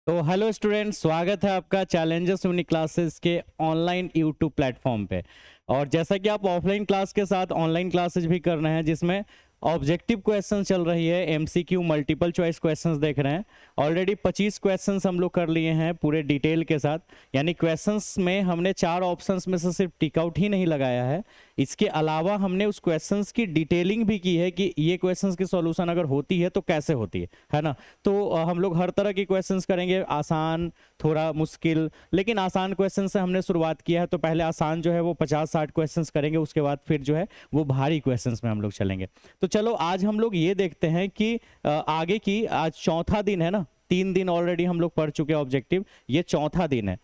तो hello student, स्वागत है आपका चैलेंजेस यूनिक क्लासेस के ऑनलाइन यूट्यूब प्लेटफॉर्म पे। और जैसा कि आप ऑफलाइन क्लास के साथ ऑनलाइन क्लासेस भी कर रहे हैं, जिसमें ऑब्जेक्टिव क्वेश्चन चल रही है, एमसीक्यू मल्टीपल चॉइस क्वेश्चंस देख रहे हैं। ऑलरेडी 25 क्वेश्चंस हम लोग कर लिए हैं पूरे डिटेल के साथ। यानी क्वेश्चंस में हमने 4 ऑप्शंस में से सिर्फ टिक आउट ही नहीं लगाया है, इसके अलावा हमने उस क्वेश्चंस की डिटेलिंग भी की है कि ये क्वेश्चंस की सॉल्यूशन अगर होती है तो कैसे होती है ना। तो हम लोग हर तरह की क्वेश्चंस करेंगे, आसान, थोड़ा मुश्किल। लेकिन आसान क्वेश्चन से हमने शुरुआत किया है, तो पहले आसान जो है वो 50-60 क्वेश्चंस करेंगे, उसके बाद फिर जो है वो भारी क्वेश्चंस में हम लोग चलेंगे। तो चलो आज हम लोग ये देखते हैं कि आगे की, आज चौथा दिन है ना, 3 दिन ऑलरेडी हम लोग पढ़ चुके हैं ऑब्जेक्टिव, ये चौथा दिन है।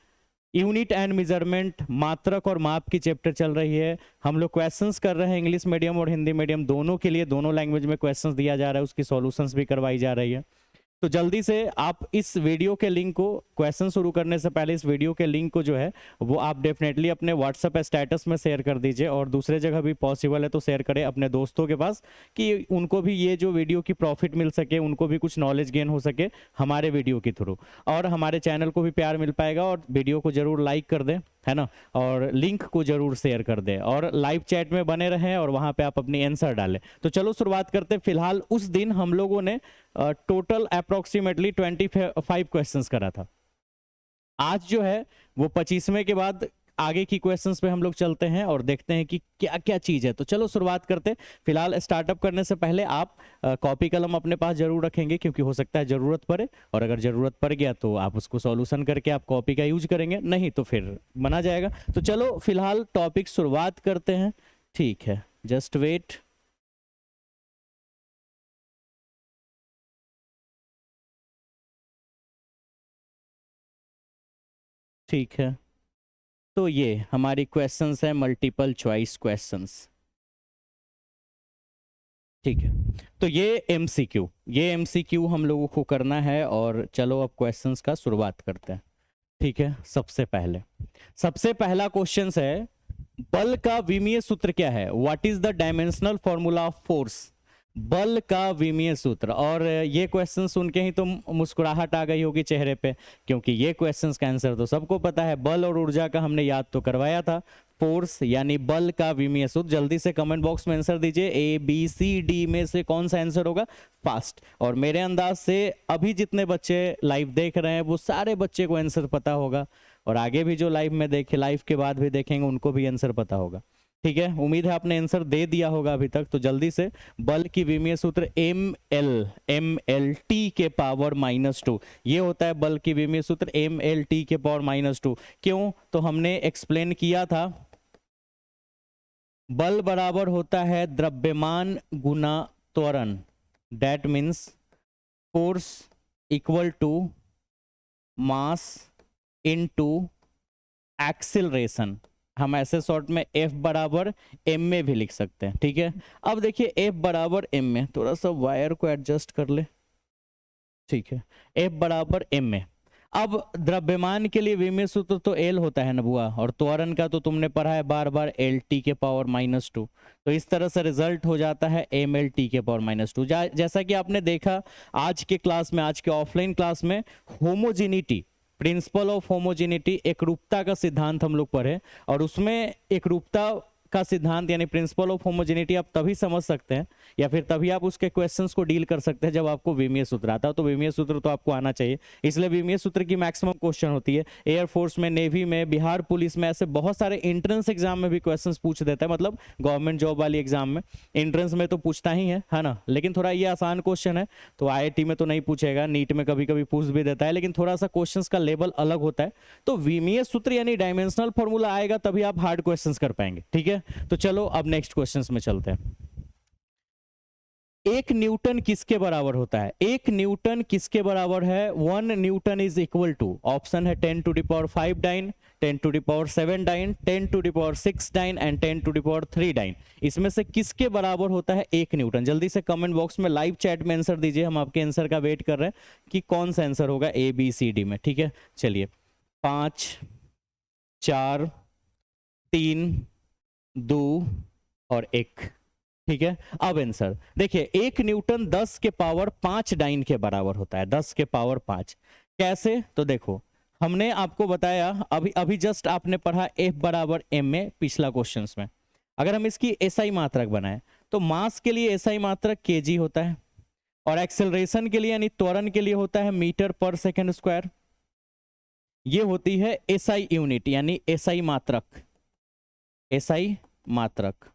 यूनिट एंड मेजरमेंट, मात्रक और माप की चैप्टर चल रही है। हम लोग क्वेश्चंस कर रहे हैं, इंग्लिश मीडियम और हिंदी मीडियम दोनों के लिए, दोनों लैंग्वेज में क्वेश्चंस दिया जा रहा है, उसकी सॉल्यूशंस भी करवाई जा रही है। तो जल्दी से आप इस वीडियो के लिंक को, क्वेश्चन शुरू करने से पहले इस वीडियो के लिंक को जो है वो आप डेफिनेटली अपने व्हाट्सएप स्टेटस में शेयर कर दीजिए, और दूसरे जगह भी पॉसिबल है तो शेयर करें अपने दोस्तों के पास, कि उनको भी ये जो वीडियो की प्रॉफिट मिल सके, उनको भी कुछ नॉलेज गेन हो सके हमारे वीडियो के थ्रू, और हमारे चैनल को भी प्यार मिल पाएगा। और वीडियो को जरूर लाइक कर दें, है ना, और लिंक को जरूर शेयर कर दें, और लाइव चैट में बने रहें और वहां पे आप अपनी आंसर डालें। तो चलो शुरुआत करते हैं। फिलहाल उस दिन हम लोगों ने टोटल अप्रोक्सीमेटली 25 क्वेश्चंस करा था। आज जो है वो 25वें के बाद आगे की क्वेश्चंस पे हम लोग चलते हैं और देखते हैं कि क्या क्या चीज है। तो चलो शुरुआत करते हैं। फिलहाल स्टार्टअप करने से पहले आप कॉपी कलम अपने पास जरूर रखेंगे, क्योंकि हो सकता है जरूरत पड़े, और अगर जरूरत पड़ गया तो आप उसको सॉल्यूशन करके आप कॉपी का यूज करेंगे, नहीं तो फिर बना जाएगा। तो चलो फिलहाल टॉपिक शुरुआत करते हैं। ठीक है, जस्ट वेट। ठीक है, तो ये हमारी क्वेश्चंस है, मल्टीपल चॉइस क्वेश्चंस। ठीक है, तो ये एमसीक्यू हम लोगों को करना है, और चलो अब क्वेश्चंस का शुरुआत करते हैं। ठीक है, सबसे पहला क्वेश्चन है, बल का विमीय सूत्र क्या है? What is the dimensional formula of force? बल का विमीय सूत्र। और ये क्वेश्चन सुन के ही तो मुस्कुराहट आ गई होगी चेहरे पे, क्योंकि ये क्वेश्चंस का आंसर तो सबको पता है। बल और ऊर्जा का हमने याद तो करवाया था। फोर्स यानी बल का विमीय सूत्र। जल्दी से कमेंट बॉक्स में आंसर दीजिए, ABCD में से कौन सा आंसर होगा फास्ट। और मेरे अंदाज से अभी जितने बच्चे लाइव देख रहे हैं वो सारे बच्चे को आंसर पता होगा, और आगे भी जो लाइव में देखे, लाइव के बाद भी देखेंगे, उनको भी आंसर पता होगा। ठीक है, उम्मीद है आपने आंसर दे दिया होगा अभी तक। तो जल्दी से, बल की विमीय सूत्र MLT के पावर -2, ये होता है बल की विमीय सूत्र MLT के पावर -2। क्यों? तो हमने एक्सप्लेन किया था, बल बराबर होता है द्रव्यमान गुना त्वरण। That means force equal to mass into acceleration. हम ऐसे शॉर्ट में F बराबर M में भी लिख सकते हैं। ठीक है, अब देखिए F बराबर M में, थोड़ा सा वायर को एडजस्ट कर ले। ठीक है, F बराबर M में। अब द्रव्यमान के लिए विमीय सूत्र तो L होता है ना बुआ, और त्वरण का तो तुमने पढ़ा है बार बार, LT के पावर -2। तो इस तरह से रिजल्ट हो जाता है MLT के पावर -2। जैसा कि आपने देखा आज के क्लास में, आज के ऑफलाइन क्लास में, होमोजिनिटी, प्रिंसिपल ऑफ होमोजिनिटी, एकरूपता का सिद्धांत हम लोग पढ़े, और उसमें एकरूपता का सिद्धांत यानी प्रिंसिपल ऑफ होमोजेनिटी आप तभी समझ सकते हैं, या फिर तभी आप उसके क्वेश्चंस को डील कर सकते हैं, जब आपको विमीय सूत्र आता है। तो विमीय सूत्र तो आपको आना चाहिए, इसलिए विमीय सूत्र की मैक्सिमम क्वेश्चन होती है। एयरफोर्स में, नेवी में, बिहार पुलिस में, ऐसे बहुत सारे एंट्रेंस एग्जाम में भी क्वेश्चन पूछ देता है, मतलब गवर्नमेंट जॉब वाली एग्जाम में। एंट्रेंस में तो पूछता ही है ना, लेकिन थोड़ा ये आसान क्वेश्चन है, तो IIT में तो नहीं पूछेगा, नीट में कभी कभी पूछ भी देता है, लेकिन थोड़ा सा क्वेश्चन का लेवल अलग होता है। तो विमीय सूत्र यानी डायमेंशनल फॉर्मूला आएगा तभी आप हार्ड क्वेश्चन कर पाएंगे। ठीक है, तो चलो अब नेक्स्ट क्वेश्चंस में चलते हैं। एक न्यूटन किसके बराबर होता है? एक न्यूटन किसके बराबर है? 1 newton is equal to, option है 10⁵ dyne, 10⁷ dyne, 10⁶ dyne and 10�3 dyne. इसमें से किसके बराबर होता है 1 न्यूटन? जल्दी से कमेंट बॉक्स में, लाइव चैट में आंसर दीजिए, हम आपके आंसर का वेट कर रहे हैं कि कौन सा आंसर होगा ABCD में। ठीक है, चलिए 5 4 3 2 और 1। ठीक है, अब आंसर देखिए, 1 न्यूटन 10 के पावर 5 डाइन के बराबर होता है, 10 के पावर 5। कैसे? तो देखो, हमने आपको बताया, अभी अभी जस्ट आपने पढ़ा F बराबर m में पिछला क्वेश्चंस में। अगर हम इसकी SI मात्रक बनाएं तो मास के लिए SI मात्रक kg होता है, और एक्सेलरेशन के लिए यानी त्वरण के लिए होता है मीटर पर सेकंड स्क्वायर। ये होती है SI यूनिट यानी SI मात्रक, SI मात्रक,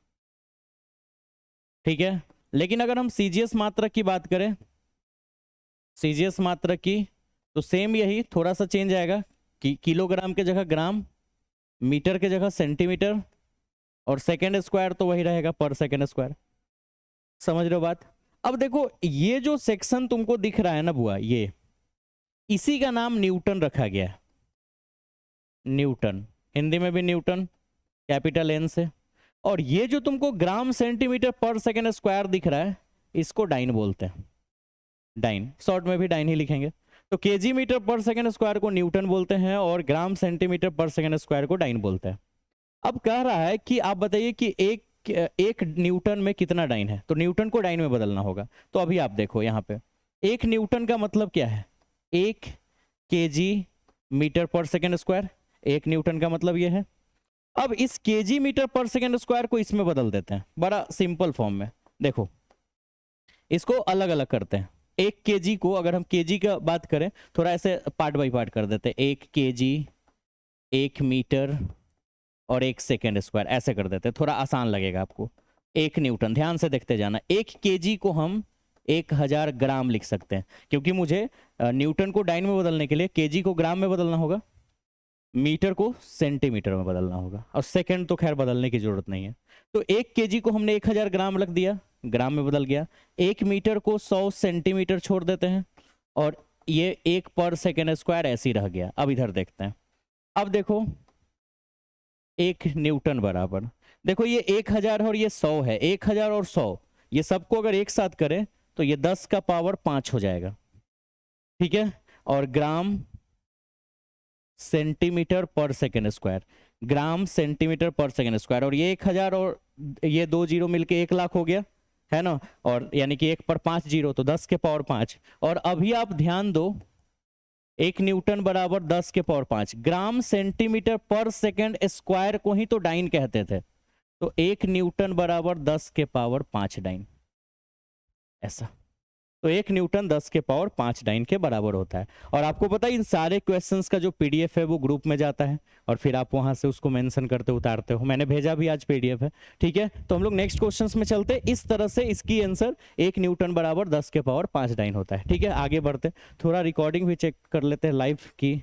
ठीक है। लेकिन अगर हम CGS मात्रक की बात करें, CGS मात्रक की, तो सेम यही, थोड़ा सा चेंज आएगा कि किलोग्राम के जगह ग्राम, मीटर के जगह सेंटीमीटर, और सेकेंड स्क्वायर तो वही रहेगा पर सेकेंड स्क्वायर। समझ रहे हो बात? अब देखो, ये जो सेक्शन तुमको दिख रहा है ना बुआ, ये इसी का नाम न्यूटन रखा गया है। न्यूटन, हिंदी में भी न्यूटन, कैपिटल N से। और ये जो तुमको ग्राम सेंटीमीटर पर सेकेंड स्क्वायर दिख रहा है, इसको डाइन बोलते हैं। डाइन, शॉर्ट में भी डाइन ही लिखेंगे। तो केजी मीटर पर सेकेंड स्क्वायर को न्यूटन बोलते हैं, और ग्राम सेंटीमीटर पर सेकेंड स्क्वायर को डाइन बोलते हैं। अब कह रहा है कि आप बताइए कि एक न्यूटन में कितना डाइन है, तो न्यूटन को डाइन में बदलना होगा। तो अभी आप देखो यहाँ पे, एक न्यूटन का मतलब क्या है? 1 केजी मीटर पर सेकेंड स्क्वायर, एक न्यूटन का मतलब ये है। अब इस केजी मीटर पर सेकेंड स्क्वायर को इसमें बदल देते हैं, बड़ा सिंपल फॉर्म में। देखो, इसको अलग अलग करते हैं। 1 केजी को, अगर हम केजी का बात करें, थोड़ा ऐसे पार्ट बाई पार्ट कर देते हैं। 1 केजी, 1 मीटर और 1 सेकेंड स्क्वायर, ऐसे कर देते हैं, थोड़ा आसान लगेगा आपको। 1 न्यूटन, ध्यान से देखते जाना। 1 केजी को हम 1000 ग्राम लिख सकते हैं, क्योंकि मुझे न्यूटन को डाइन में बदलने के लिए केजी को ग्राम में बदलना होगा, मीटर को सेंटीमीटर में बदलना होगा, और सेकंड तो खैर बदलने की जरूरत नहीं है। तो 1 केजी को हमने 1000 ग्राम रख दिया, ग्राम में बदल गया। 1 मीटर को 100 सेंटीमीटर छोड़ देते हैं, और ये 1 पर सेकेंड स्क्वायर ऐसे ही रह गया। अब इधर देखते हैं। अब देखो, 1 न्यूटन बराबर, देखो ये 1000 और ये 100 है। 1000 और 100 ये सबको अगर एक साथ करें तो ये 10 का पावर 5 हो जाएगा, ठीक है। और ग्राम सेंटीमीटर पर सेकेंड स्क्वायर, ग्राम सेंटीमीटर पर सेकेंड स्क्वायर, और ये 1000 और ये 2 जीरो मिलके 1 लाख हो गया, है ना। और यानी कि 1 पर 5 जीरो, तो 10 के पावर 5। और अभी आप ध्यान दो, 1 न्यूटन बराबर 10 के पावर 5, ग्राम सेंटीमीटर पर सेकेंड स्क्वायर को ही तो डाइन कहते थे। तो 1 न्यूटन बराबर 10 के पावर 5 डाइन, ऐसा। तो 1 न्यूटन 10 के पावर 5 डाइन के बराबर होता है। और आपको पता है, इन सारे क्वेश्चंस का जो पीडीएफ है वो ग्रुप में जाता है, और फिर आप वहां से उसको मेंशन करते उतारते हो। मैंने भेजा भी आज पीडीएफ है, ठीक है। तो हम लोग नेक्स्ट क्वेश्चंस में चलते। इस तरह से इसकी आंसर 1 न्यूटन बराबर 10 के पावर 5 डाइन होता है, ठीक है। आगे बढ़ते, थोड़ा रिकॉर्डिंग भी चेक कर लेते हैं लाइव की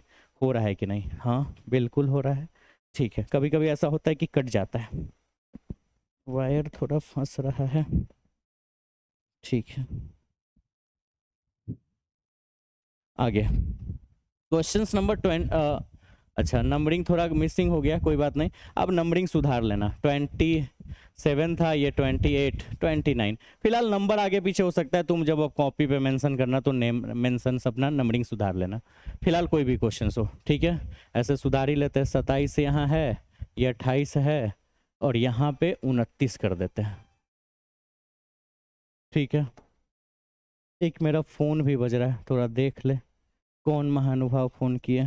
हो रहा है कि नहीं। हाँ बिल्कुल हो रहा है, ठीक है। कभी कभी ऐसा होता है कि कट जाता है, वायर थोड़ा फंस रहा है, ठीक है। आगे क्वेश्चंस नंबर 20, अच्छा नंबरिंग थोड़ा मिसिंग हो गया, कोई बात नहीं। अब नंबरिंग सुधार लेना। 27 था, ये 28, 29। फिलहाल नंबर आगे पीछे हो सकता है, तुम जब अब कॉपी पे मेंशन करना तो नेम मेंशन अपना नंबरिंग सुधार लेना। फिलहाल कोई भी क्वेश्चन हो, ठीक है, ऐसे सुधार ही लेते हैं। 27 यहाँ है, ये 28 है, और यहाँ पे 29 कर देते हैं, ठीक है। एक मेरा फोन भी बज रहा है, थोड़ा देख ले कौन महानुभाव फोन किए।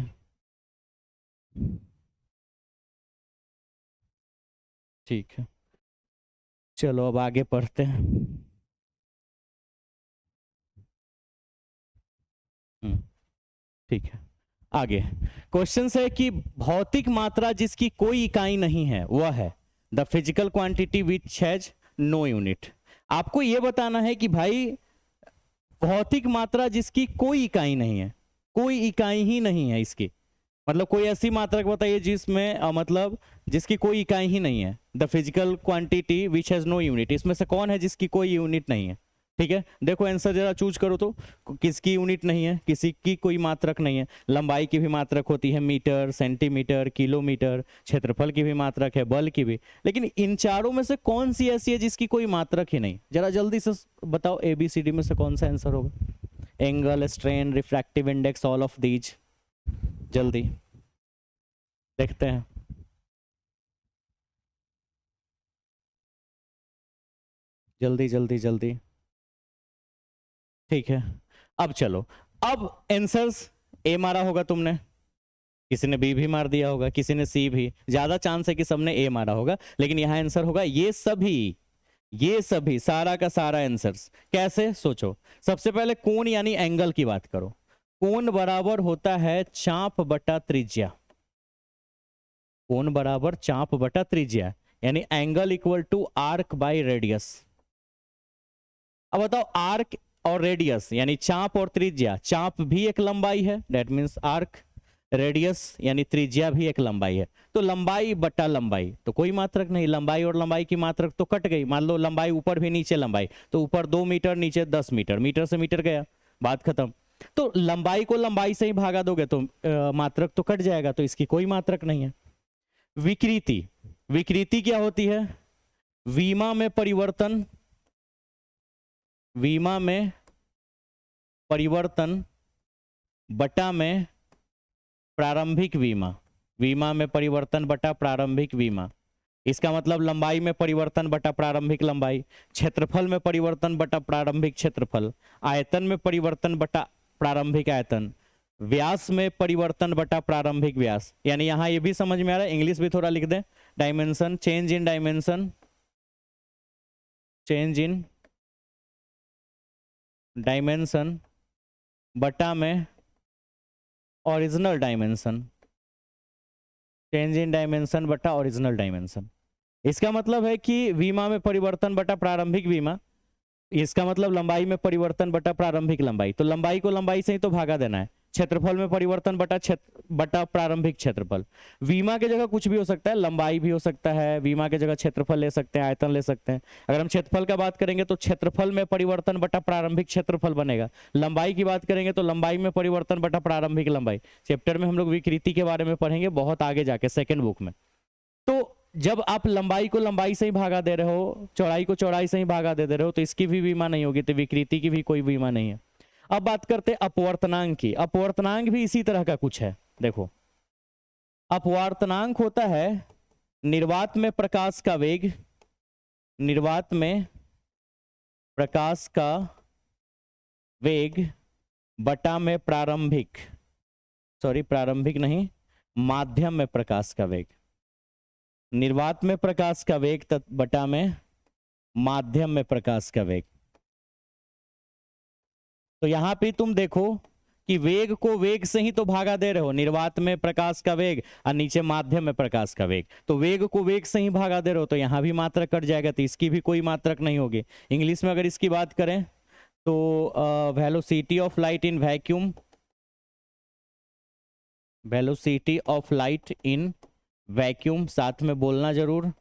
ठीक है, चलो अब आगे पढ़ते हैं। ठीक है, आगे क्वेश्चन है कि भौतिक मात्रा जिसकी कोई इकाई नहीं है वह है the physical quantity which has no unit. आपको यह बताना है कि भाई भौतिक मात्रा जिसकी कोई इकाई नहीं है, कोई इकाई ही नहीं है इसकी, मतलब कोई ऐसी मात्रक बताइए जिसमें मतलब जिसकी कोई इकाई ही नहीं है। The physical quantity which has no unit, इसमें से कौन है जिसकी कोई यूनिट नहीं है, ठीक है। देखो आंसर जरा चूज करो तो, किसकी यूनिट नहीं है, किसी की कोई मात्रक नहीं है। लंबाई की भी मात्रक होती है, मीटर, सेंटीमीटर, किलोमीटर, क्षेत्रफल की भी मात्रक है, बल की भी। लेकिन इन चारों में से कौन सी ऐसी है जिसकी कोई मात्रक ही नहीं? जरा जल्दी से बताओ, ABCD में से कौन सा आंसर होगा? Angle, strain, refractive index, all of these. जल्दी देखते हैं। जल्दी जल्दी जल्दी, ठीक है। अब चलो, अब आंसर्स ए मारा होगा तुमने, किसी ने बी भी मार दिया होगा, किसी ने सी भी, ज्यादा चांस है कि सबने ए मारा होगा, लेकिन यहां आंसर होगा ये सभी, ये सभी सारा का सारा आंसर्स। कैसे सोचो, सबसे पहले कोण यानी एंगल की बात करो। कोण बराबर होता है चाप बटा त्रिज्या, कोण बराबर चाप बटा त्रिज्या, यानी angle equal to arc by radius. अब बताओ आर्क और रेडियस यानी चाप और त्रिज्या, चाप भी एक लंबाई है दैट मींस आर्क, रेडियस यानी त्रिज्या भी एक लंबाई है, तो लंबाई बटा लंबाई, तो कोई मात्रक नहीं, लंबाई और लंबाई की मात्रक तो कट गई। मान लो लंबाई ऊपर भी नीचे लंबाई, तो ऊपर 2 मीटर नीचे 10 मीटर, मीटर से मीटर गया, बात खत्म। तो लंबाई को लंबाई से ही भागा दोगे तो मात्रक तो कट जाएगा, तो इसकी कोई मात्रक नहीं है। विकृति, विकृति क्या होती है? विमा में परिवर्तन, विमा में परिवर्तन बटा में प्रारंभिक विमा, विमा में परिवर्तन बटा प्रारंभिक विमा। इसका मतलब लंबाई में परिवर्तन बटा प्रारंभिक लंबाई, क्षेत्रफल में परिवर्तन बटा प्रारंभिक क्षेत्रफल, आयतन में परिवर्तन बटा प्रारंभिक आयतन, व्यास में परिवर्तन बटा प्रारंभिक व्यास। यानी यहां ये भी समझ में आ रहा है, इंग्लिश भी थोड़ा लिख दें, dimension, change in dimension, change in dimension बटा में original dimension, change in dimension बटा ओरिजिनल डायमेंशन। इसका मतलब है कि विमा में परिवर्तन बटा प्रारंभिक विमा, इसका मतलब लंबाई में परिवर्तन बटा प्रारंभिक लंबाई, तो लंबाई को लंबाई से ही तो भागा देना है। क्षेत्रफल में परिवर्तन बटा प्रारंभिक क्षेत्रफल, विमा की जगह कुछ भी हो सकता है, लंबाई भी हो सकता है, विमा की जगह क्षेत्रफल ले सकते हैं, आयतन ले सकते हैं। अगर हम क्षेत्रफल का बात करेंगे तो क्षेत्रफल में परिवर्तन बटा प्रारंभिक क्षेत्रफल बनेगा, लंबाई की बात करेंगे तो लंबाई में परिवर्तन बटा प्रारंभिक लंबाई। चैप्टर में हम लोग विकृति के बारे में पढ़ेंगे बहुत आगे जाके, सेकेंड बुक में। तो जब आप लंबाई को लंबाई से ही भागा दे रहे हो, चौड़ाई को चौड़ाई से ही भागा दे रहे हो, तो इसकी भी विमा नहीं होगी, तो विकृति की भी कोई विमा नहीं है। अब बात करते हैं अपवर्तनांक की। अपवर्तनांक भी इसी तरह का कुछ है, देखो अपवर्तनांक होता है निर्वात में प्रकाश का वेग, निर्वात में प्रकाश का वेग बटा में प्रारंभिक, सॉरी प्रारंभिक नहीं, माध्यम में प्रकाश का वेग, निर्वात में प्रकाश का वेग बटा में माध्यम में प्रकाश का वेग। तो यहां पे तुम देखो कि वेग को वेग से ही तो भागा दे रहे हो, निर्वात में प्रकाश का वेग और नीचे माध्यम में प्रकाश का वेग, तो वेग को वेग से ही भागा दे रहे हो, तो यहां भी मात्रक कट जाएगा, तो इसकी भी कोई मात्रक नहीं होगी। इंग्लिश में अगर इसकी बात करें तो velocity of light in vacuum, velocity of light in vacuum साथ में बोलना जरूर,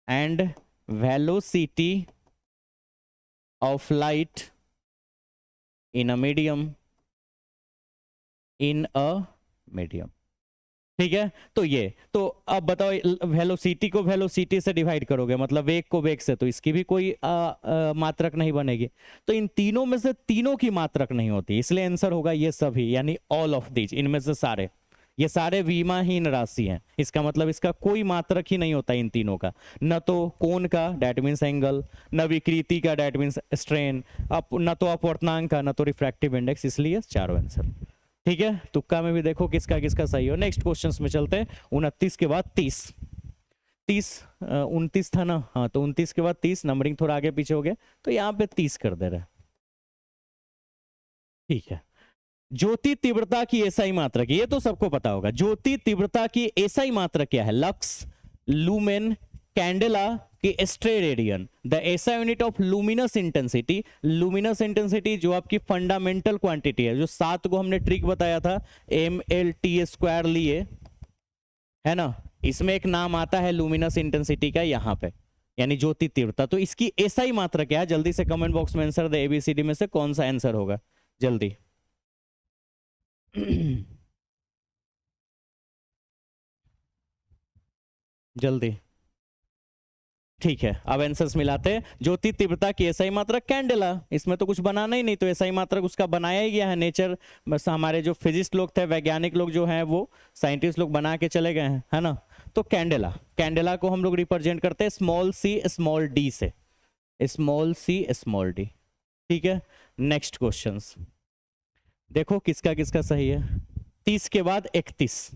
and velocity of light in a medium, in a medium. ठीक है, तो ये तो अब बताओ वेलोसिटी को वेलोसिटी से डिवाइड करोगे मतलब वेग को वेग से, तो इसकी भी कोई मात्रक नहीं बनेगी। तो इन तीनों में से तीनों की मात्रक नहीं होती, इसलिए आंसर होगा ये सभी, यानी ऑल ऑफ दीज, इनमें से सारे, ये सारे विमाहीन राशि हैं। इसका मतलब इसका कोई मात्रक ही नहीं होता इन तीनों का, न तो कोण का डेट मीन्स एंगल, न विकृति का डेट मीन्स स्ट्रेन, न तो अपवर्तनांक का, न तो रिफ्रैक्टिव इंडेक्स, इसलिए चारों आंसर। ठीक है, तुक्का में भी देखो किसका किसका सही हो। नेक्स्ट क्वेश्चंस में चलते हैं। 29 के बाद 30, 29 था ना, हाँ, तो 29 के बाद 30, नंबरिंग थोड़ा आगे पीछे हो गया, तो यहाँ पे 30 कर दे रहे। ठीक है, ज्योति तीव्रता की एसआई मात्रक, ये तो सबको पता होगा। ज्योति तीव्रता की एसआई मात्रक क्या है? लक्स, लूमेन, कैंडेला की stray radian. The SI unit of luminous intensity, luminous intensity जो आपकी फंडामेंटल क्वांटिटी है, जो 7 को हमने ट्रिक बताया था, mLT² लिए है ना, इसमें एक नाम आता है लुमिनस इंटेंसिटी का यहाँ पे, यानी ज्योति तीव्रता। तो इसकी एसआई मात्रक क्या है? जल्दी से कमेंट बॉक्स में आंसर दे, ABCD में से कौन सा आंसर होगा, जल्दी। जल्दी, ठीक है, अब आंसर्स मिलाते हैं। ज्योति तीव्रता की एसआई मात्रक कैंडेला, इसमें तो कुछ बनाना ही नहीं, तो एसआई मात्रक उसका बनाया ही गया है, नेचर बस हमारे जो फिजिस्ट लोग थे, वैज्ञानिक लोग जो हैं, वो साइंटिस्ट लोग बना के चले गए हैं, है ना। तो कैंडेला, कैंडेला को हम लोग रिप्रेजेंट करते हैं स्मॉल सी स्मॉल डी से, स्मॉल सी स्मॉल डी। ठीक है, नेक्स्ट क्वेश्चंस देखो किसका किसका सही है। 30 के बाद 31।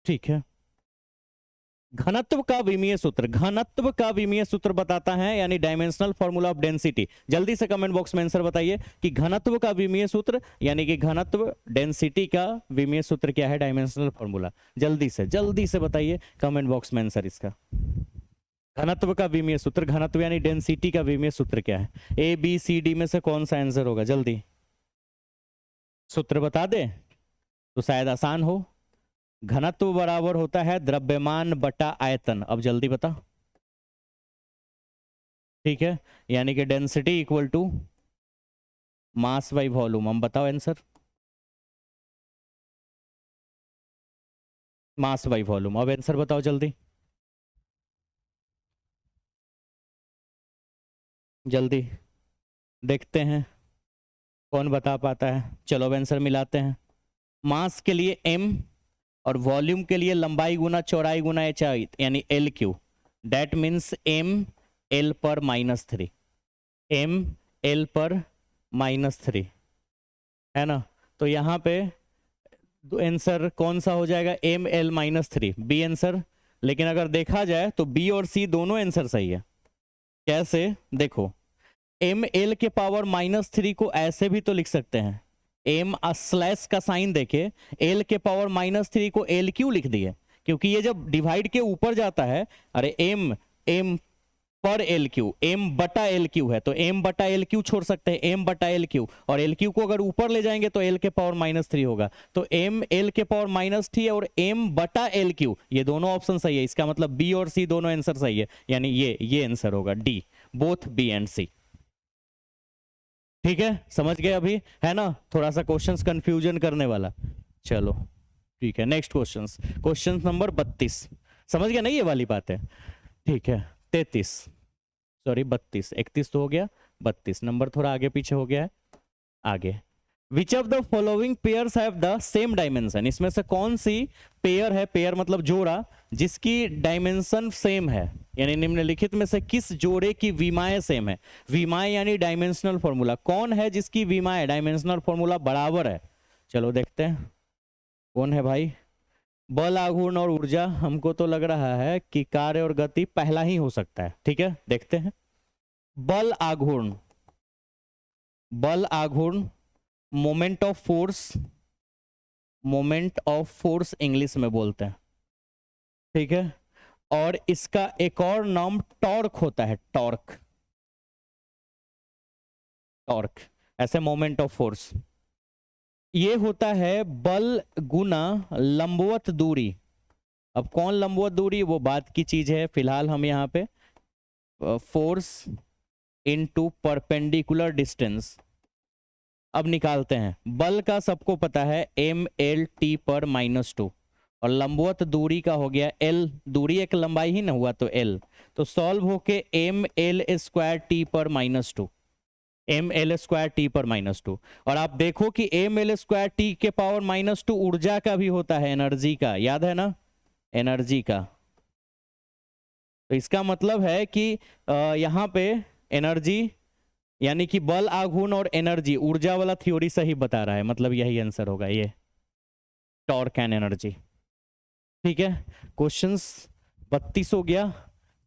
ठीक है, घनत्व का विमीय सूत्र, घनत्व का विमीय सूत्र बताता है, यानी डायमेंशनल फॉर्मूला ऑफ डेंसिटी। जल्दी से कमेंट बॉक्स में आंसर बताइए कि घनत्व का विमीय सूत्र, यानी कि घनत्व डेंसिटी का विमीय सूत्र क्या है, डायमेंशनल फॉर्मूला। जल्दी से बताइए कमेंट बॉक्स में आंसर इसका। घनत्व का विमीय सूत्र, घनत्व यानी डेंसिटी का विमीय सूत्र क्या है? ए बी सी डी में से कौन सा आंसर होगा? जल्दी सूत्र बता दे तो शायद आसान हो। घनत्व बराबर होता है द्रव्यमान बटा आयतन। अब जल्दी बता। ठीक है, यानी कि density equal to mass by volume. हम बताओ आंसर, मास बाई वॉल्यूम। अब आंसर बताओ जल्दी जल्दी, देखते हैं कौन बता पाता है। चलो अब आंसर मिलाते हैं। मास के लिए m और वॉल्यूम के लिए लंबाई गुना चौड़ाई गुना एचाई, यानी L Q. That means m l पर -3, m l पर -3 है ना। तो यहाँ पे आंसर कौन सा हो जाएगा? m l -3, B answer. लेकिन अगर देखा जाए तो बी और सी दोनों आंसर सही है। कैसे? देखो, m l के पावर -3 को ऐसे भी तो लिख सकते हैं, m स्लैश का साइन देके l के पावर -3 को l क्यू लिख दिए, क्योंकि ये जब डिवाइड के ऊपर जाता है, अरे m पर एल क्यू, m बटा एल क्यू है तो m बटा एल क्यू छोड़ सकते हैं, m बटा एल क्यू, और एल क्यू को अगर ऊपर ले जाएंगे तो l के पावर -3 होगा। तो m l के पावर -3 और m बटा एल क्यू, ये दोनों ऑप्शन सही है। इसका मतलब बी और सी दोनों आंसर सही है, यानी ये आंसर होगा डी, बोथ बी एंड सी। ठीक है, समझ गए अभी, है ना? थोड़ा सा क्वेश्चंस कंफ्यूजन करने वाला। चलो ठीक है, नेक्स्ट क्वेश्चन नंबर 32। समझ गया नहीं ये वाली बात है? ठीक है, 33 सॉरी 32, 31 तो हो गया, 32 नंबर थोड़ा आगे पीछे हो गया है। आगे, which of the following pairs have the same dimension? इसमें से कौन सी पेयर है, पेयर मतलब जोड़ा, जिसकी डायमेंशन सेम है, यानी निम्नलिखित में से किस जोड़े की विमाएं सेम है? विमाएं यानी डायमेंशनल फॉर्मूला, कौन है जिसकी विमाएं डायमेंशनल फॉर्मूला बराबर है? चलो देखते हैं कौन है भाई। बल, आघूर्ण और ऊर्जा। हमको तो लग रहा है कि कार्य और गति पहला ही हो सकता है। ठीक है, देखते हैं। बल आघूर्ण, बल आघूर्ण, moment of force, moment of force English में बोलते हैं। ठीक है, और इसका एक और नाम टॉर्क होता है, टॉर्क, टॉर्क ऐसे मोमेंट ऑफ फोर्स। ये होता है बल गुना लंबवत दूरी। अब कौन लंबवत दूरी, वो बात की चीज है। फिलहाल हम यहाँ पे फोर्स इनटू परपेंडिकुलर डिस्टेंस अब निकालते हैं। बल का सबको पता है m l t पर -2, और लंबवत दूरी का हो गया l, दूरी एक लंबाई ही ना हुआ तो l, तो सॉल्व होके m l स्क्वायर t पर -2, m l स्क्वायर t पर -2। और आप देखो कि m l स्क्वायर t के पावर -2 ऊर्जा का भी होता है, एनर्जी का, याद है ना, एनर्जी का। तो इसका मतलब है कि यहाँ पे एनर्जी, यानी कि बल, आघूर्ण और एनर्जी, ऊर्जा वाला थ्योरी सही बता रहा है, मतलब यही आंसर होगा, ये टॉर्क एंड एनर्जी। ठीक है, क्वेश्चंस 32 हो गया,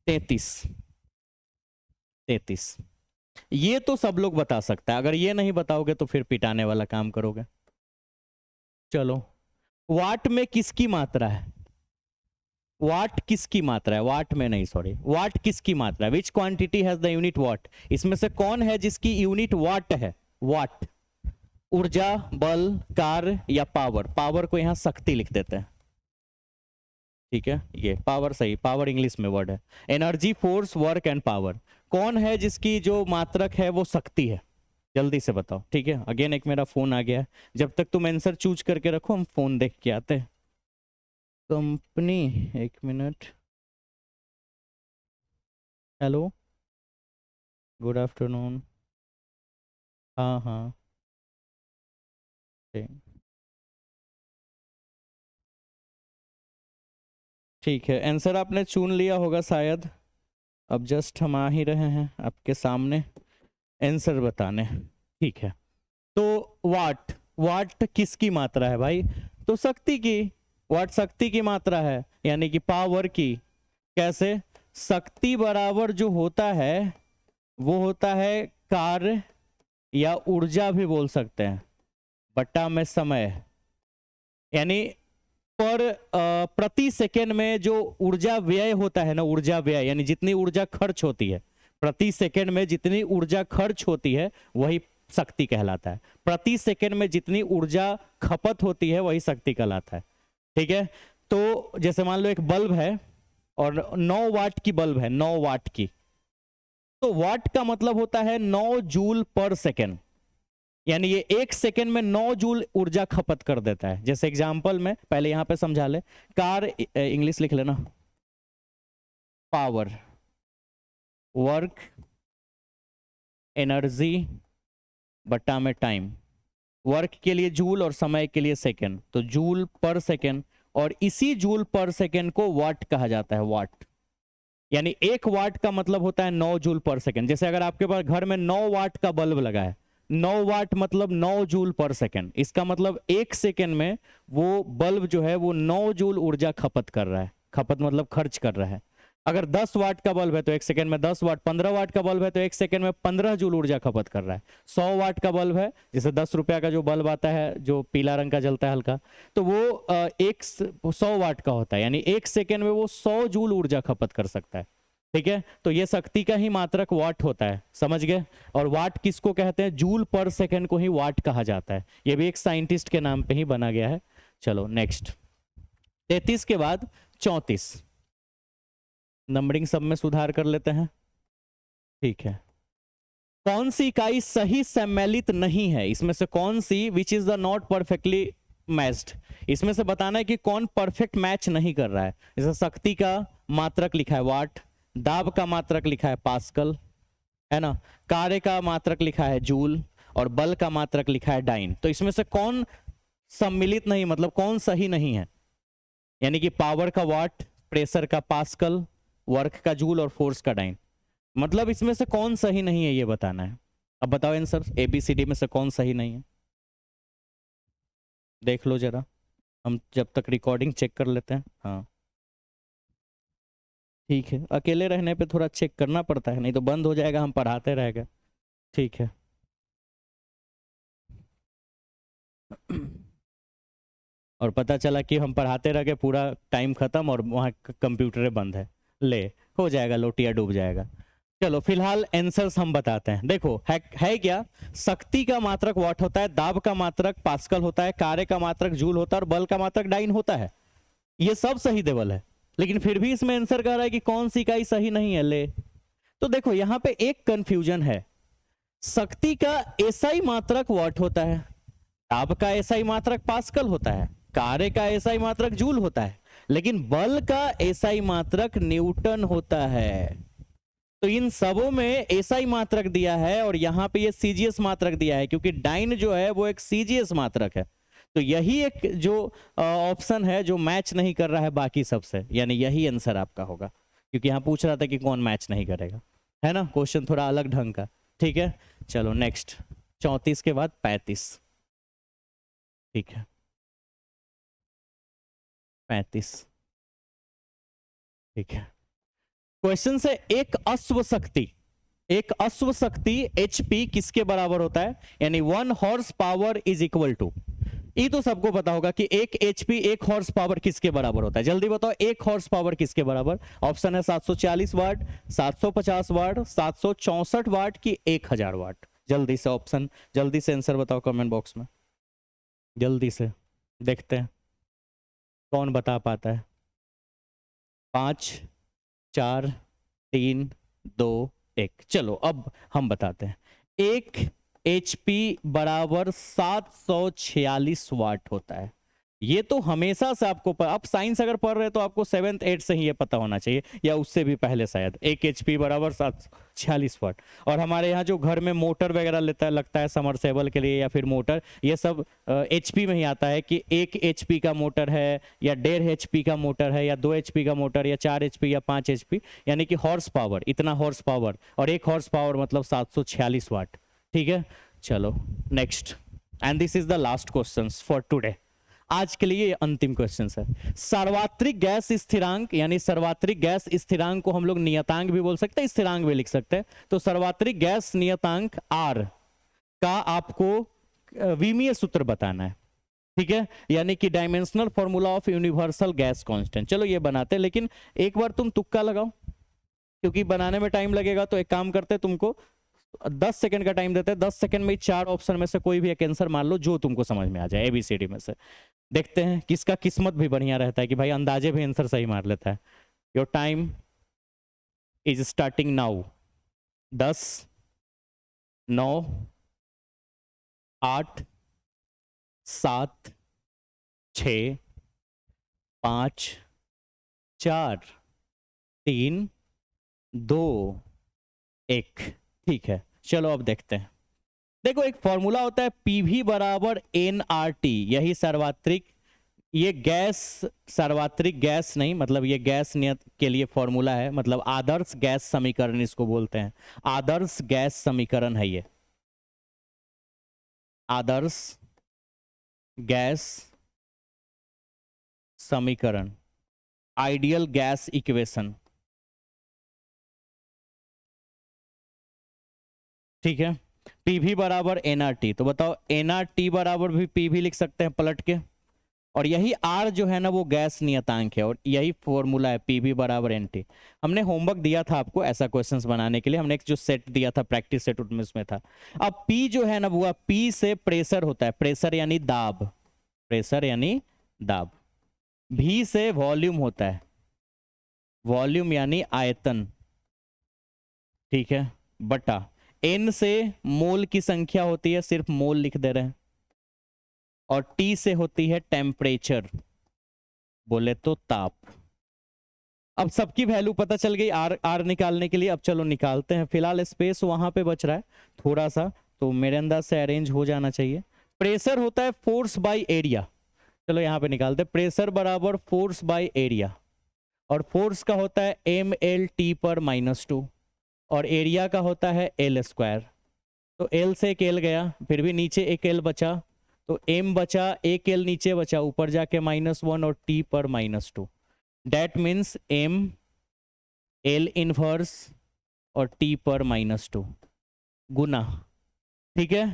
33 ये तो सब लोग बता सकता है, अगर ये नहीं बताओगे तो फिर पिटाने वाला काम करोगे। चलो, वाट में किसकी मात्रा है? वाट किसकी मात्रा है? वाट में नहीं, सॉरी, वाट किसकी मात्रा है? Which quantity has the unit watt? इसमें से कौन है जिसकी यूनिट वाट है? वाट, ऊर्जा, बल, कार्य या पावर? पावर को यहां शक्ति लिख देते हैं। ठीक है, ये पावर सही, पावर इंग्लिश में वर्ड है। Energy, force, work and power, कौन है जिसकी जो मात्रक है वो शक्ति है? जल्दी से बताओ। ठीक है, अगेन एक मेरा फोन आ गया है, जब तक तुम आंसर चूज करके रखो हम फोन देख के आते हैं। कंपनी, एक मिनट। Hello, good afternoon. हाँ हाँ, ठीक है, आंसर आपने चुन लिया होगा शायद। अब जस्ट हम आ ही रहे हैं आपके सामने आंसर बताने। ठीक है, तो वाट, वाट किसकी मात्रा है भाई? तो शक्ति की। वाट शक्ति की मात्रा है, यानी कि पावर की। कैसे? शक्ति बराबर जो होता है वो होता है कार्य या ऊर्जा भी बोल सकते हैं, बट्टा में समय। यानी पर प्रति सेकेंड में जो ऊर्जा व्यय होता है ना, ऊर्जा व्यय यानी जितनी ऊर्जा खर्च होती है, प्रति सेकेंड में जितनी ऊर्जा खर्च होती है वही शक्ति कहलाता है। प्रति सेकेंड में जितनी ऊर्जा खपत होती है वही शक्ति कहलाता है। ठीक है, तो जैसे मान लो एक बल्ब है और 9 वाट की बल्ब है, 9 वाट की, तो वाट का मतलब होता है 9 जूल पर सेकेंड, यानी ये 1 सेकेंड में 9 जूल ऊर्जा खपत कर देता है। जैसे एग्जांपल में पहले यहां पे समझा ले, कार, इंग्लिश लिख लेना, पावर, वर्क, एनर्जी बट्टा में टाइम। वर्क के लिए जूल और समय के लिए सेकेंड, तो जूल पर सेकेंड, और इसी जूल पर सेकेंड को वाट कहा जाता है। वाट यानी 1 वाट का मतलब होता है 9 जूल पर सेकेंड। जैसे अगर आपके पास घर में 9 वाट का बल्ब लगा है, 9 वाट मतलब 9 जूल पर सेकेंड, इसका मतलब 1 सेकेंड में वो बल्ब जो है वो 9 जूल ऊर्जा खपत कर रहा है। खपत मतलब खर्च कर रहा है। अगर 10 वाट का बल्ब है तो 1 सेकेंड में 10 वाट, 15 वाट का बल्ब है तो 1 सेकेंड में 15 जूल ऊर्जा खपत कर रहा है। 100 वाट का बल्ब है, जैसे 10 रुपया का जो बल्ब आता है जो पीला रंग का जलता है हल्का, तो वो 100 वाट का होता है, यानी 1 सेकेंड में वो 100 जूल ऊर्जा खपत कर सकता है। ठीक है, तो ये शक्ति का ही मात्रक वाट होता है, समझ गए? और वाट किसको कहते हैं? जूल पर सेकेंड को ही वाट कहा जाता है। ये भी एक साइंटिस्ट के नाम पे ही बना गया है। चलो नेक्स्ट, 33 के बाद 34, नंबरिंग सब में सुधार कर लेते हैं। ठीक है, कौन सी इकाई सही सम्मिलित नहीं है? इसमें से कौन सी, which is the not perfectly matched, इसमें से बताना है कि कौन परफेक्ट मैच नहीं कर रहा है। जैसे शक्ति का मात्रक लिखा है वाट, दाब का मात्रक लिखा है पास्कल, है ना, कार्य का मात्रक लिखा है जूल, और बल का मात्रक लिखा है डाइन। तो इसमें से कौन सम्मिलित नहीं, मतलब कौन सही नहीं है? यानी कि पावर का वाट, प्रेशर का पास्कल, वर्क का जूल और फोर्स का डाइन, मतलब इसमें से कौन सही नहीं है ये बताना है। अब बताओ आंसर, ABCD में से कौन सही नहीं है? देख लो जरा, हम जब तक रिकॉर्डिंग चेक कर लेते हैं। हाँ ठीक है, अकेले रहने पे थोड़ा चेक करना पड़ता है, नहीं तो बंद हो जाएगा, हम पढ़ाते रहेंगे। ठीक है और पता चला कि हम पढ़ाते रह गए, पूरा टाइम खत्म और वहाँ कंप्यूटर बंद है, ले हो जाएगा, लोटिया डूब जाएगा। चलो फिलहाल आंसर्स हम बताते हैं। देखो है क्या, शक्ति का मात्रक वाट होता है, दाब का मात्रक पास्कल होता है, कार्य का मात्रक जूल होता है और बल का मात्रक डाइन होता है। ये सब सही देवल है, लेकिन फिर भी इसमें आंसर कह रहा है कि कौन सी इकाई सही नहीं है। ले तो देखो यहाँ पे एक कंफ्यूजन है, शक्ति का एसआई मात्रक वाट होता है, दाब का एसआई मात्रक पास्कल होता है, कार्य का एसआई मात्रक जूल होता है, लेकिन बल का एसआई मात्रक न्यूटन होता है। तो इन सबों में एसआई मात्रक दिया है और यहां पे ये सीजीएस मात्रक दिया है, क्योंकि डाइन जो है वो एक सीजीएस मात्रक है। तो यही एक जो ऑप्शन है जो मैच नहीं कर रहा है बाकी सबसे, यानी यही आंसर आपका होगा, क्योंकि यहां पूछ रहा था कि कौन मैच नहीं करेगा, है ना, क्वेश्चन थोड़ा अलग ढंग का। ठीक है चलो नेक्स्ट, 34 के बाद 35। ठीक है 35। ठीक है, क्वेश्चन से एक अश्व शक्ति HP किसके बराबर होता है? यानी 1 horse power is equal to, ये तो सबको पता होगा कि 1 HP 1 हॉर्स पावर किसके बराबर होता है? जल्दी बताओ, 1 हॉर्स पावर किसके बराबर? ऑप्शन है 740 वाट, 750 वाट, 764 वाट की 1000 वाट। जल्दी से ऑप्शन, जल्दी से आंसर बताओ कमेंट बॉक्स में, जल्दी से देखते हैं कौन बता पाता है। 5 4 3 2 1। चलो अब हम बताते हैं। 1 HP बराबर 746 वाट होता है। ये तो हमेशा से आपको आप साइंस अगर पढ़ रहे तो आपको 7th 8th से ही ये पता होना चाहिए, या उससे भी पहले शायद। 1 HP बराबर 746 वाट। और हमारे यहाँ जो घर में मोटर वगैरह लगता है समरसेबल के लिए या फिर मोटर, ये सब HP में ही आता है कि 1 HP का मोटर है या 1.5 HP का मोटर है या 2 HP का मोटर या 4 HP या 5 HP, यानी कि हॉर्स पावर, इतना हॉर्स पावर, और 1 हॉर्स पावर मतलब 746 वाट। ठीक है चलो next, and this is the last question for today. आज के लिए ये अंतिम क्वेश्चन है। सार्वत्रिक गैस स्थिरांक, यानी सार्वत्रिक गैस स्थिरांक को हम लोग नियतांक भी बोल सकते हैं, स्थिरांक भी लिख सकते हैं। तो सार्वत्रिक गैस नियतांक R का आपको विमीय सूत्र बताना है, ठीक है, यानी कि dimensional formula of universal gas constant. चलो ये बनाते हैं, लेकिन एक बार तुम तुक्का लगाओ, क्योंकि बनाने में टाइम लगेगा। तो एक काम करते हैं, तुमको 10 सेकंड का टाइम देते हैं। 10 सेकंड में 4 ऑप्शन में से कोई भी एक आंसर मान लो जो तुमको समझ में आ जाए, ABCD में से। देखते हैं किसका किस्मत भी बढ़िया रहता है कि भाई अंदाजे भी आंसर सही मार लेता है। Your time is starting now. 10, 9, 8, 7, 6, 5, 4, 3, 2, 1। ठीक है, चलो अब देखते हैं। देखो एक फॉर्मूला होता है PV बराबर nRT, यही सार्वत्रिक, ये गैस सार्वत्रिक गैस नहीं, मतलब ये गैस नियत के लिए फॉर्मूला है, मतलब आदर्श गैस समीकरण इसको बोलते हैं। आदर्श गैस समीकरण है ये, आदर्श गैस समीकरण, आइडियल गैस इक्वेशन, ठीक है। PV बराबर nRT, तो बताओ nRT बराबर भी PV लिख सकते हैं पलट के, और यही R जो है ना वो गैस नियतांक है, और यही फॉर्मूला है PV बराबर NT। हमने होमवर्क दिया था आपको ऐसा क्वेश्चंस बनाने के लिए, हमने एक जो सेट दिया था प्रैक्टिस सेट उसमें था। अब P जो है ना वो P से प्रेशर होता है, प्रेशर यानी दाब, प्रेशर यानी दाब। V से वॉल्यूम होता है, वॉल्यूम यानी आयतन, ठीक है, बटा N से मोल की संख्या होती है, सिर्फ मोल लिख दे रहे हैं, और T से होती है टेम्परेचर, बोले तो ताप। अब सबकी वैल्यू पता चल गई R निकालने के लिए। अब चलो निकालते हैं, फिलहाल स्पेस वहां पे बच रहा है थोड़ा सा, तो मेरे अंदाज से अरेंज हो जाना चाहिए। प्रेशर होता है फोर्स बाय एरिया, चलो यहाँ पे निकालते हैं। प्रेशर बराबर फोर्स बाय एरिया, और फोर्स का होता है mLT पर -2, और एरिया का होता है L²। तो L से एक L गया, फिर भी नीचे एक L बचा, तो M बचा, एक L नीचे बचा, ऊपर जाके -1 और T पर -2। That means M L inverse और T पर -2 गुना, ठीक है।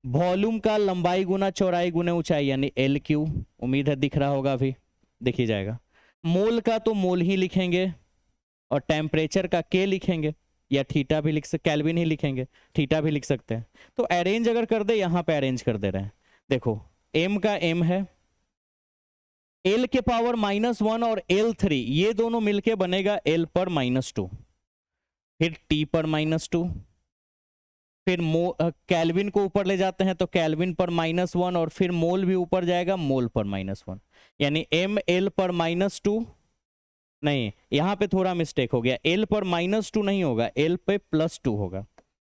वॉल्यूम का लंबाई गुना चौड़ाई गुना ऊंचाई, यानी LQ। उम्मीद है दिख रहा होगा, अभी दिख ही जाएगा। मोल का तो मोल ही लिखेंगे, और टेम्परेचर का K लिखेंगे, या थीटा भी लिख सकते, केल्विन ही लिखेंगे, थीटा भी लिख सकते हैं। तो अरेंज अगर कर दे, यहां पे अरेंज कर दे रहे हैं। देखो M का M है, L के पावर -1 और L3, ये दोनों मिलके बनेगा L पर -2, फिर T पर -2, फिर केल्विन को ऊपर ले जाते हैं तो केल्विन पर -1, और फिर मोल भी ऊपर जाएगा, मोल पर -1, यानी ML पर -2 नहीं, यहां पे थोड़ा मिस्टेक हो गया, L पर -2 नहीं होगा, L पे +2 होगा।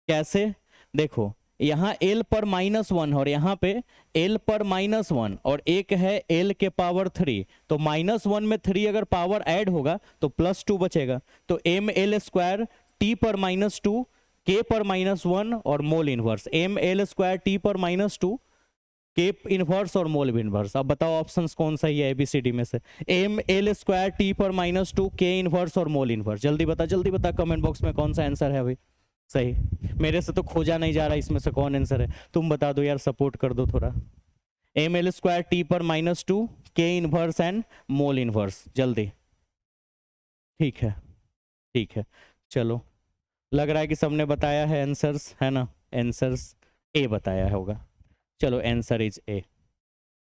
कैसे? देखो यहाँ L पर -1 और यहाँ पे L पर -1, और एक है L के पावर 3, तो -1 में 3 अगर पावर ऐड होगा तो +2 बचेगा। तो mL² T पर -2, K पर -1 और मोल इनवर्स, mL² T पर -2, K इनवर्स और मोल इनवर्स। अब बताओ ऑप्शंस कौन सही है ABCD में से? mL² T पर -2, K इनवर्स और मोल इनवर्स। जल्दी बता कमेंट बॉक्स में कौन सा आंसर है अभी सही। मेरे से तो खोजा नहीं जा रहा इसमें से कौन आंसर है, तुम बता दो यार, सपोर्ट कर दो थोड़ा। mL² T पर -2, K inverse and mole inverse, जल्दी। ठीक है, चलो लग रहा है कि सबने बताया है आंसर्स, है ना? आंसर्स A बताया होगा। चलो आंसर इज A,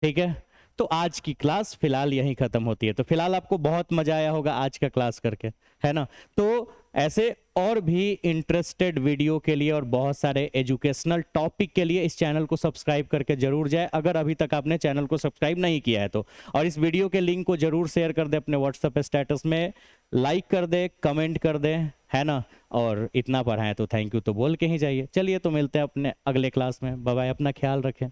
ठीक है। तो आज की क्लास फिलहाल यहीं खत्म होती है। तो फिलहाल आपको बहुत मजा आया होगा आज का क्लास करके, है ना? तो ऐसे और भी इंटरेस्टेड वीडियो के लिए और बहुत सारे एजुकेशनल टॉपिक के लिए इस चैनल को सब्सक्राइब करके जरूर जाए, अगर अभी तक आपने चैनल को सब्सक्राइब नहीं किया है तो। और इस वीडियो के लिंक को जरूर शेयर कर दे अपने व्हाट्सएप स्टेटस में, लाइक कर दे, कमेंट कर दे, है ना? और इतना पढ़ाएं तो थैंक यू तो बोल के ही जाइए। चलिए तो मिलते हैं अपने अगले क्लास में, बाय बाय, अपना ख्याल रखें।